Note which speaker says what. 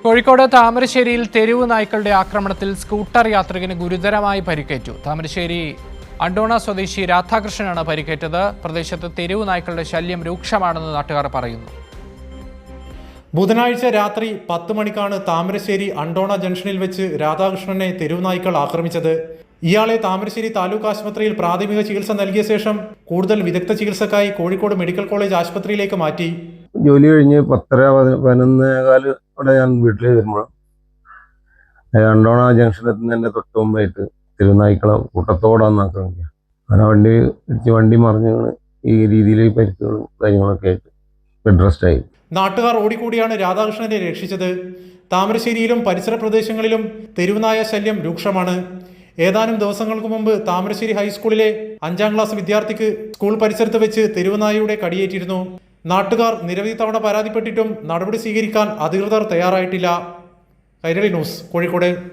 Speaker 1: കോഴിക്കോട് താമരശ്ശേരിയിൽ തെരുവ് നായ്ക്കളുടെ ആക്രമണത്തിൽ സ്കൂട്ടർ യാത്രികന് ഗുരുതരമായി പരിക്കേറ്റു. താമരശ്ശേരി അണ്ടോണ സ്വദേശി രാധാകൃഷ്ണനാണ് പരിക്കേറ്റത്. പ്രദേശത്ത് തെരുവ് നായ്ക്കളുടെ ശല്യം രൂക്ഷമാണെന്ന് നാട്ടുകാർ പറയുന്നു.
Speaker 2: ബുധനാഴ്ച രാത്രി 10 മണിക്കാണ് താമരശ്ശേരി അണ്ടോണ ജംഗ്ഷനിൽ വെച്ച് രാധാകൃഷ്ണനെ തെരുവ് നായ്ക്കൾ ആക്രമിച്ചത്. ഇയാളെ താമരശ്ശേരി താലൂക്ക് ആശുപത്രിയിൽ പ്രാഥമിക ചികിത്സ നൽകിയ ശേഷം കൂടുതൽ വിദഗ്ധ ചികിത്സക്കായി കോഴിക്കോട് മെഡിക്കൽ കോളേജ് ആശുപത്രിയിലേക്ക് മാറ്റി.
Speaker 3: ജോലി കഴിഞ്ഞ് 10:11 ഞാൻ വീട്ടിൽ വരുമ്പോൾ അണ്ടോണ ജംഗ്ഷനിൽ തന്നെ തൊട്ട് മുമ്പായിട്ട് തെരുവുനായ്ക്കളെ കൂട്ടത്തോടാന്ന് ആക്രമിക്കുക. അങ്ങനെ വണ്ടി മറിഞ്ഞ് ഈ രീതിയിൽ പരിക്കുകളും കാര്യങ്ങളൊക്കെ ആയിട്ട് ബെഡ് റെസ്റ്റ് ആയി.
Speaker 2: നാട്ടുകാർ ഓടിക്കൂടിയാണ് രാധാകൃഷ്ണനെ രക്ഷിച്ചത്. താമരശ്ശേരിയിലും പരിസര പ്രദേശങ്ങളിലും തെരുവുനായ ശല്യം രൂക്ഷമാണ്. ഏതാനും ദിവസങ്ങൾക്ക് മുമ്പ് താമരശ്ശേരി ഹൈസ്കൂളിലെ 5ാം ക്ലാസ് വിദ്യാർത്ഥിക്ക് സ്കൂൾ പരിസരത്ത് വെച്ച് തെരുവുനായയുടെ കടിയേറ്റിരുന്നു. നാട്ടുകാർ നിരവധി തവണ പരാതിപ്പെട്ടിട്ടും നടപടി സ്വീകരിക്കാൻ അധികൃതർ തയ്യാറായിട്ടില്ല. കൈരളി ന്യൂസ്, കോഴിക്കോട്.